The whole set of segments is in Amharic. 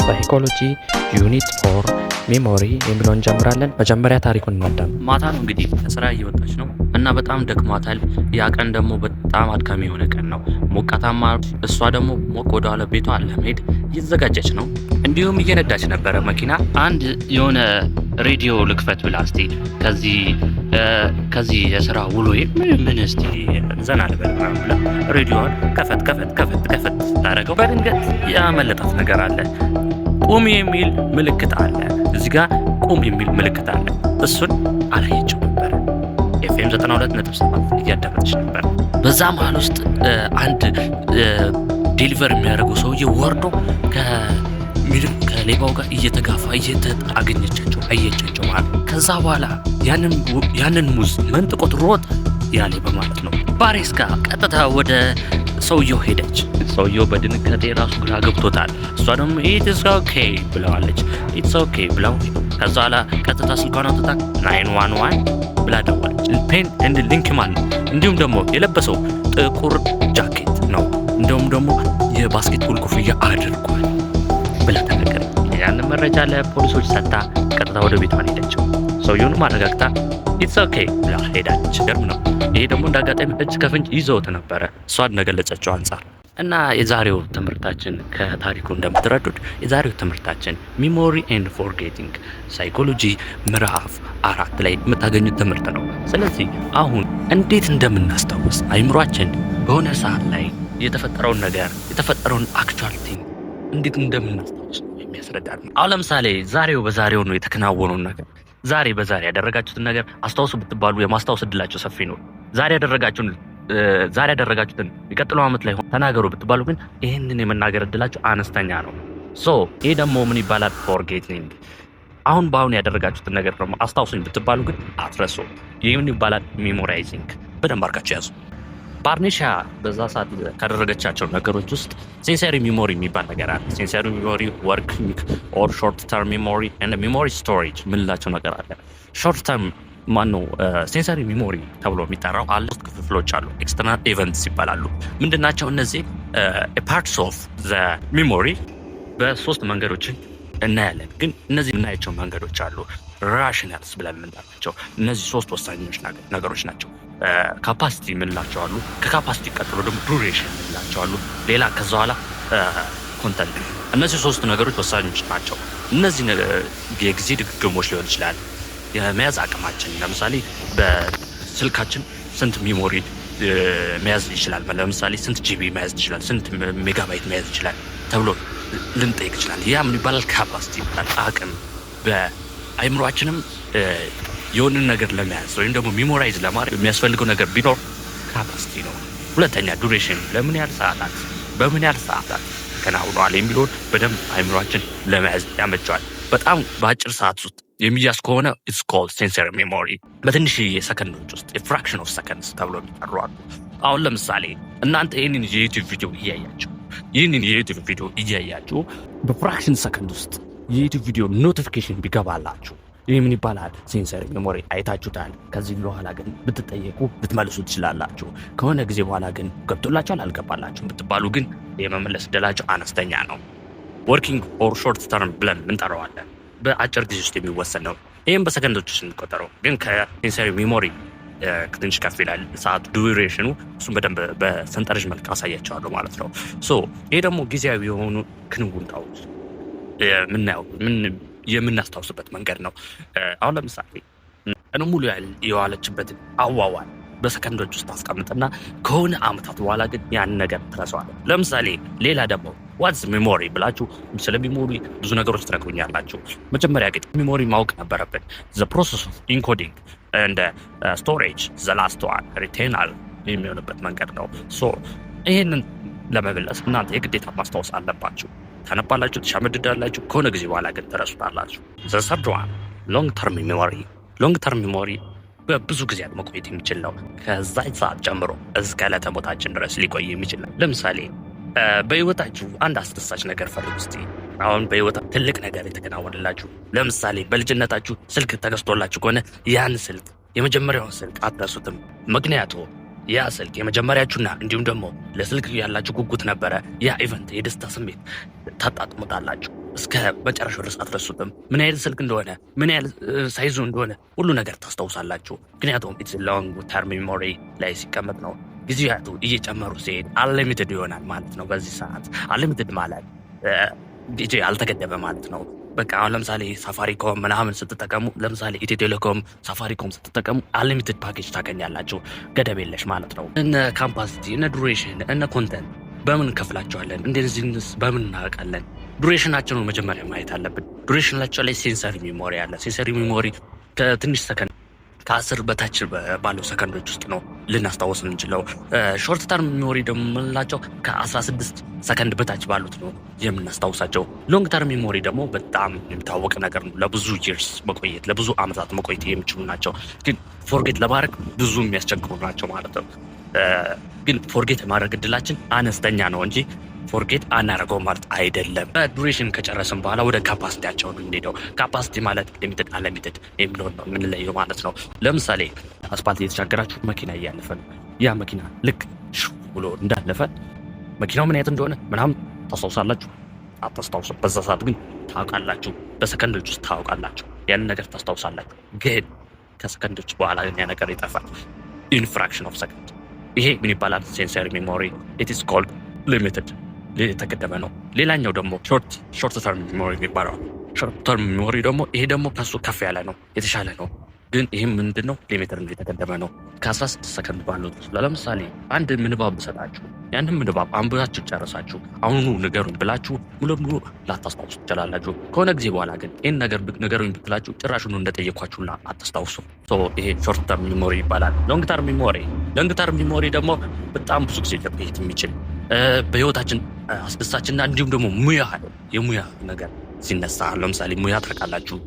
ሳይኮሎጂ ዩኒት 4 ሜሞሪ የሚለውን እንጀምራለን። መጀመሪያ ታሪኩን እናዳም። ማታ ነው እንግዲህ ከስራ እየወጣች ነው እና በጣም ደክሟታል። ያ ቀን ደግሞ በጣም አድካሚ የሆነ ቀን ነው፣ ሞቃታማ። እሷ ደግሞ ሞቅ ወዳለ ቤቷ ለመሄድ እየተዘጋጀች ነው። እንዲሁም እየነዳች ነበረ መኪና። አንድ የሆነ ሬዲዮ ልክፈት ብላ እስቲ ከዚህ የስራ ውሎዬ ምን እስቲ ዘና ልበል ብላ ሬዲዮን ከፈት ታደርገው። በድንገት ያመለጣት ነገር አለ። ቁም የሚል ምልክት አለ። እዚህ ጋር ቁም የሚል ምልክት አለ። እሱን አላየችው ነበር። ኤፍኤም 92.7 እያዳመጠች ነበር። በዛ መሀል ውስጥ አንድ ዴሊቨር የሚያደርገው ሰውዬ ወርዶ ከሌባው ጋር እየተጋፋ አገኘቻቸው፣ አየቻቸው ማለት። ከዛ በኋላ ያንን ሙዝ መንጥቆት ሮጠ፣ ያሌ በማለት ነው። ባሬስካ ቀጥታ ወደ ሰውየው ሄደች። ሰውየው በድንጋጤ ራሱ ግራ ገብቶታል። እሷ ደግሞ ኢትስ ኦኬ ብለዋለች። ኢትስ ኦኬ ብለው ከዛ በኋላ ቀጥታ ስልኳን አውጥታ 911 ብላ ደወለች። ፔን ኤንድ ሊንክማን ነው። እንዲሁም ደግሞ የለበሰው ጥቁር ጃኬት ነው። እንዲሁም ደግሞ የባስኬትቦል ኮፍያ አድርጓል ብላ ተነገረ። ያንን መረጃ ለፖሊሶች ሰጥታ ቀጥታ ወደ ቤቷን ሄደችው። ሰውየውንም አረጋግታ ኢትስ ኦኬ ብላ ሄዳች። ገርም ነው። ይሄ ደግሞ እንዳጋጣሚ እጅ ከፍንጅ ይዘውት ነበረ እሷ እንደገለጸችው አንጻር። እና የዛሬው ትምህርታችን ከታሪኩ እንደምትረዱት የዛሬው ትምህርታችን ሚሞሪ ኤንድ ፎርጌቲንግ ሳይኮሎጂ ምዕራፍ 4 ላይ የምታገኙት ትምህርት ነው። ስለዚህ አሁን እንዴት እንደምናስታውስ አይምሯችን በሆነ ሰዓት ላይ የተፈጠረውን አክቹዋል ቲንግ እንዴት እንደምናስታውስ የሚያስረዳ ነው። አሁን ለምሳሌ በዛሬው ነው የተከናወነውን ነገር ዛሬ ያደረጋችሁትን ነገር አስታውሱ ብትባሉ የማስታወስ እድላችሁ ሰፊ ነው። ዛሬ ያደረጋችሁትን የሚቀጥለው ዓመት ላይ ተናገሩ ብትባሉ ግን ይህንን የመናገር እድላችሁ አነስተኛ ነው። ይህ ደግሞ ምን ይባላል? ፎርጌቲንግ። በአሁን ያደረጋችሁትን ነገር ደግሞ አስታውሱኝ ብትባሉ ግን አትረሱ። ይህ ምን ይባላል? ሜሞራይዚንግ። በደንብ አድርጋችሁ ያዙ። ባርኔሻ በዛ ሰዓት ካደረገቻቸው ነገሮች ውስጥ ሴንሰሪ ሚሞሪ የሚባል ነገር አለ። ሴንሰሪ ሚሞሪ፣ ወርኪንግ ኦር ሾርት ተርም ሚሞሪ እና ሚሞሪ ስቶሬጅ ምንላቸው ነገር አለ። ሾርት ተርም ማነው ሴንሰሪ ሚሞሪ ተብሎ የሚጠራው አለ። ሶስት ክፍሎች አሉ። ኤክስተርናል ኢቨንትስ ይባላሉ። ምንድናቸው እነዚህ? ፓርትስ ኦፍ ዘ ሚሞሪ በሶስት መንገዶችን እናያለን። ግን እነዚህ የምናያቸው መንገዶች አሉ ራሽናልስ ብለን የምንጠራቸው። እነዚህ ሶስት ወሳኞች ነገሮች ናቸው። ካፓሲቲ የምንላቸው አሉ። ከካፓሲቲ ቀጥሎ ደግሞ ዱሬሽን የምንላቸው አሉ። ሌላ ከዛ በኋላ ኮንተንት። እነዚህ ሶስት ነገሮች ወሳኞች ናቸው። እነዚህ የጊዜ ድግግሞች ሊሆን ይችላል። የመያዝ አቅማችን ለምሳሌ በስልካችን ስንት ሚሞሪ መያዝ ይችላል፣ ለምሳሌ ስንት ጂቢ መያዝ ይችላል፣ ስንት ሜጋባይት መያዝ ይችላል ተብሎ ልንጠይቅ ይችላል። ያ ምን ይባላል? ካፓሲቲ ይባላል። አቅም። በአይምሮአችንም የሆንን ነገር ለመያዝ ወይም ደግሞ ሚሞራይዝ ለማድረግ የሚያስፈልገው ነገር ቢኖር ካፓሲቲ ነው። ሁለተኛ ዱሬሽን፣ በምን ያህል ሰዓታት ከናውኗል የሚለውን በደንብ አይምሮአችን ለመያዝ ያመቸዋል። በጣም በአጭር ሰዓት ውስጥ የሚያዝ ከሆነ ኢትስ ኮልድ ሴንሰሪ ሜሞሪ። በትንሽዬ ሰከንዶች ውስጥ ፍራክሽን ኦፍ ሰከንድስ ተብሎ የሚጠሩ አሉ። አሁን ለምሳሌ እናንተ ይህንን የዩቲዩብ ቪዲዮ እያያችሁ በፍራክሽን ሰከንድ ውስጥ የዩቲዩብ ቪዲዮ ኖቲፊኬሽን ቢገባላችሁ ይህ ምን ይባላል? ሴንሰሪ ሜሞሪ። አይታችሁታል። ከዚህ በኋላ ግን ብትጠየቁ ልትመልሱ ትችላላችሁ። ከሆነ ጊዜ በኋላ ግን ገብቶላችኋል አልገባላችሁም ብትባሉ ግን የመመለስ እድላችሁ አነስተኛ ነው። ወርኪንግ ኦር ሾርት ተርም ብለን እንጠራዋለን። በአጭር ጊዜ ውስጥ የሚወሰን ነው። ይህም በሰከንዶች ውስጥ የሚቆጠረው ግን ከሴንሰሪ ሜሞሪ ትንሽ ከፍ ይላል ሰዓቱ፣ ዱሬሽኑ። እሱም በደንብ በሰንጠረዥ መልክ አሳያቸዋለሁ ማለት ነው። ይህ ደግሞ ጊዜያዊ የሆኑ ክንውንታዎች የምናስታውስበት መንገድ ነው። አሁን ለምሳሌ ቀኑ ሙሉ የዋለችበትን አዋዋል በሰከንዶች ውስጥ አስቀምጥና ከሆነ አመታት በኋላ ግን ያን ነገር ትረሳዋለህ። ለምሳሌ ሌላ ደግሞ ዋትስ ሜሞሪ ብላችሁ ስለ ሜሞሪ ብዙ ነገሮች ትነግሩኛላችሁ። መጀመሪያ ግን ሜሞሪ ማወቅ ነበረብን። ዘ ፕሮሰስ ኦፍ ኢንኮዲንግ እንደ ስቶሬጅ ዘ ላስት ዋን ሪቴናል የሚሆንበት መንገድ ነው። ይህንን ለመመለስ እናንተ የግዴታ ማስታወስ አለባችሁ። ታነባላችሁ፣ ትሻመድዳላችሁ። ከሆነ ጊዜ በኋላ ግን ትረሱታላችሁ። ዘ ሰርድ ዋን ሎንግ ተርም ሜሞሪ። ሎንግ ተርም ሜሞሪ በብዙ ጊዜያት መቆየት የሚችል ነው። ከዛ ሰዓት ጀምሮ እስከ ዕለተ ሞታችን ድረስ ሊቆይ የሚችል ነው። ለምሳሌ በህይወታችሁ አንድ አስደሳች ነገር ፈልጉ እስቲ። አሁን በህይወታችሁ ትልቅ ነገር የተከናወነላችሁ፣ ለምሳሌ በልጅነታችሁ ስልክ ተገዝቶላችሁ ከሆነ ያን ስልክ የመጀመሪያውን ስልክ አትረሱትም። ምክንያቱ ያ ስልክ የመጀመሪያችሁና እንዲሁም ደግሞ ለስልክ ያላችሁ ጉጉት ነበረ። ያ ኢቨንት የደስታ ስሜት ታጣጥሙታላችሁ። እስከ መጨረሻው ድረስ አትረሱትም። ምን ያህል ስልክ እንደሆነ፣ ምን ያህል ሳይዙ እንደሆነ ሁሉ ነገር ታስታውሳላችሁ። ምክንያቱም ኢትስ ሎንግ ተርም ሜሞሪ ላይ ሲቀመጥ ነው። ጊዜያቱ እየጨመሩ ሲሄድ አንሊሚትድ ይሆናል ማለት ነው። በዚህ ሰዓት አንሊሚትድ ማለት ጊዜ አልተገደበ ማለት ነው። በቃ አሁን ለምሳሌ ሳፋሪኮም ምናምን ስትጠቀሙ፣ ለምሳሌ ኢትዮ ቴሌኮም ሳፋሪኮም ስትጠቀሙ አንሊሚትድ ፓኬጅ ታገኛላችሁ፣ ገደብ የለሽ ማለት ነው። እነ ካፓሲቲ፣ እነ ዱሬሽን፣ እነ ኮንተንት በምን እንከፍላቸዋለን? እንደዚህንስ በምን እናውቃለን? ዱሬሽናቸውን መጀመሪያ ማየት አለብን። ዱሬሽናቸው ላይ ሴንሰሪ ሜሞሪ አለ። ሴንሰሪ ሜሞሪ ከትንሽ ሰከንድ ከ10 በታች ባለው ሰከንዶች ውስጥ ነው ልናስታውስ የምንችለው። ሾርት ተርም ሜሞሪ ደግሞ የምንላቸው ከ16 ሰከንድ በታች ባሉት ነው የምናስታውሳቸው። ሎንግ ተርም ሜሞሪ ደግሞ በጣም የሚታወቅ ነገር ነው። ለብዙ ይርስ መቆየት፣ ለብዙ አመታት መቆየት የሚችሉ ናቸው። ግን ፎርጌት ለማድረግ ብዙ የሚያስቸግሩ ናቸው ማለት ነው። ግን ፎርጌት የማድረግ እድላችን አነስተኛ ነው እንጂ ፎርጌት አናደርገው ማለት አይደለም። ዱሬሽን ከጨረስን በኋላ ወደ ካፓሲቲያቸው ነው የምንሄደው። ካፓሲቲ ማለት ሊሚትድ አንሊሚትድ የሚለውን ነው የምንለየው ማለት ነው። ለምሳሌ አስፓልት እየተሻገራችሁ መኪና እያለፈ ነው። ያ መኪና ልክ ብሎ እንዳለፈ መኪናው ምን አይነት እንደሆነ ምናምን ታስታውሳላችሁ? አታስታውሱ። በዛ ሰዓት ግን ታውቃላችሁ። በሰከንዶች ውስጥ ታውቃላችሁ። ያንን ነገር ታስታውሳላችሁ። ግን ከሰከንዶች በኋላ ግን ያ ነገር ይጠፋል። ኢን ፍራክሽን ኦፍ ሰከንድ። ይሄ ምን ይባላል? ሴንሰሪ ሜሞሪ። ኢት ኢዝ ኮልድ ሊሚትድ፣ የተገደበ ነው። ሌላኛው ደግሞ ሾርት ተርም ሜሞሪ የሚባለው። ሾርት ተርም ሜሞሪ ደግሞ ይሄ ደግሞ ከሱ ከፍ ያለ ነው፣ የተሻለ ነው። ግን ይህም ምንድን ነው? ሊሚትድ ነው፣ የተገደበ ነው። ከ16 ሰከንድ ባሉት ውስጥ ለምሳሌ አንድ ምንባብ ብሰጣችሁ ያንን ምንባብ አንብባችሁ ጨረሳችሁ አሁኑ ንገሩኝ ብላችሁ ሙሉ ሙሉ ላታስታውሱ ትችላላችሁ። ከሆነ ጊዜ በኋላ ግን ይህን ነገር ንገሩኝ ብትላችሁ ጭራሹን እንደጠየኳችሁ አታስታውሱ። ይሄ ሾርት ተርም ሜሞሪ ይባላል። ሎንግ ተርም ሜሞሪ ደግሞ በጣም ብዙ ጊዜ ሊቆየት የሚችል በህይወታችን አስደሳችና እንዲሁም ደግሞ የሙያ ነገር ሲነሳ፣ ለምሳሌ ሙያ ታውቃላችሁ፣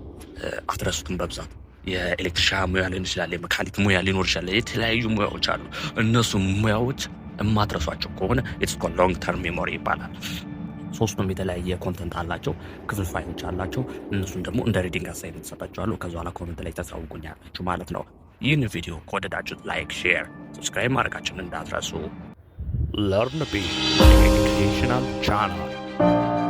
አትረሱትም በብዛት። የኤሌክትሪሻን ሙያ ሊሆን ይችላል፣ የመካኒክ ሙያ ሊኖር ይችላል። የተለያዩ ሙያዎች አሉ። እነሱ ሙያዎች የማትረሷቸው ከሆነ ኢትስ ኮልድ ሎንግ ተርም ሜሞሪ ይባላል። ሶስቱም የተለያየ ኮንተንት አላቸው፣ ክፍልፋዮች አላቸው። እነሱን ደግሞ እንደ ሪዲንግ አሳይመንት ሰጣችኋለሁ። ከዛ በኋላ ኮሜንት ላይ ታሳውቁኛላችሁ ማለት ነው። ይህን ቪዲዮ ከወደዳችሁት ላይክ፣ ሼር፣ ሰብስክራይብ ማድረጋችሁን እንዳትረሱ። Learn to be educational channel.